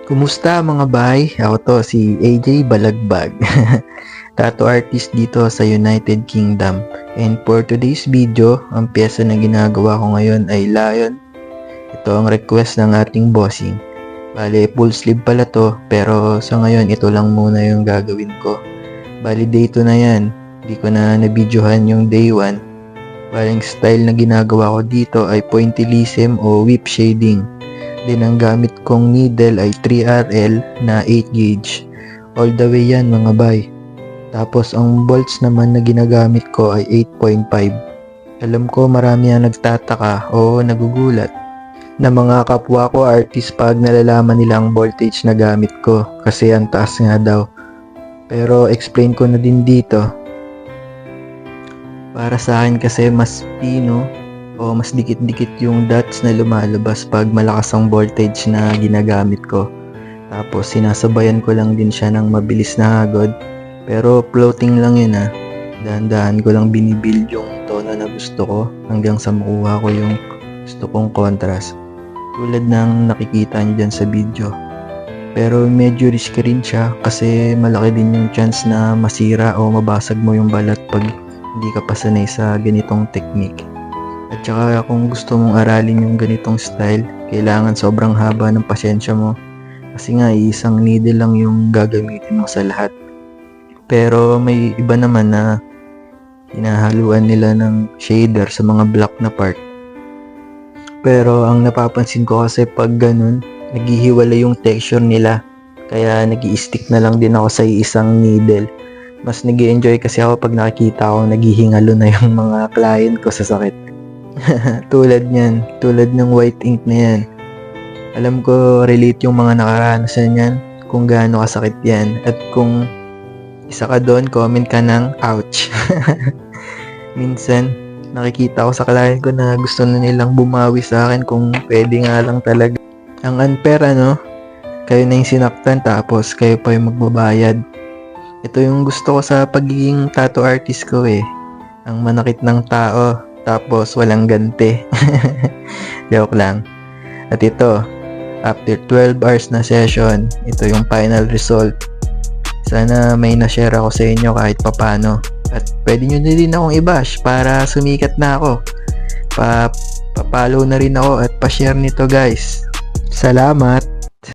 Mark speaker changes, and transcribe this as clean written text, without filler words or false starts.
Speaker 1: Kumusta mga bay? Ako to si AJ Balagbag. Tattoo artist dito sa United Kingdom. And for today's video, ang pyesa na ginagawa ko ngayon ay lion. Ito ang request ng ating bossing. Bale, full sleeve pala to, pero sa ngayon ito lang muna yung gagawin ko. Bale, day 2 na yan. Hindi ko na nabidyohan yung day 1. Bale, ang style na ginagawa ko dito ay pointillism o whip shading. Din ang gamit kong needle ay 3RL na 8 gauge. All the way yan mga bay. Tapos ang bolts naman na ginagamit ko ay 8.5. Alam ko marami ang nagtataka o nagugulat na mga kapwa ko artist pag nalalaman nila ang voltage na gamit ko kasi ang taas nga daw. Pero explain ko na din dito. Para sa akin kasi mas pino o mas dikit-dikit yung dots na lumalabas pag malakas ang voltage na ginagamit ko. Tapos sinasabayan ko lang din siya ng mabilis na hagod. Pero floating lang yun ha. Dahan-dahan ko lang binibuild yung tono na gusto ko hanggang sa makuha ko yung gusto kong contrast. Tulad ng nakikita nyo dyan sa video. Pero medyo risky rin siya kasi malaki din yung chance na masira o mabasag mo yung balat pag hindi ka pa sanay sa ganitong technique. At saka kung gusto mong aralin yung ganitong style, kailangan sobrang haba ng pasensya mo. Kasi nga isang needle lang yung gagamitin mo sa lahat. Pero may iba naman na hinahaluan nila ng shader sa mga black na part. Pero ang napapansin ko kasi pag ganun, naghihiwalay yung texture nila. Kaya nag-i-stick na lang din ako sa isang needle. Mas nag-i-enjoy kasi ako pag nakikita ko naghihingalo na yung mga client ko sa sakit. Tulad niyan, tulad ng white ink na yan. Alam ko relate yung mga nakaranasan yan kung gaano kasakit yan. At kung isa ka doon, comment ka ng ouch. Minsan, nakikita ko sa client ko na gusto na nilang bumawi sa akin kung pwede nga lang talaga. Ang unfair ano, kayo na yung sinaktan tapos kayo pa yung magbabayad. Ito yung gusto ko sa pagiging tattoo artist ko eh. Ang manakit ng tao tapos walang ganti. Joke lang. At ito, after 12 hours na session, ito yung final result. Sana may na-share ako sa inyo kahit papano. At pwede nyo na din akong i-bash para sumikat na ako. Pa-follow na rin ako at pa-share nito guys. Salamat!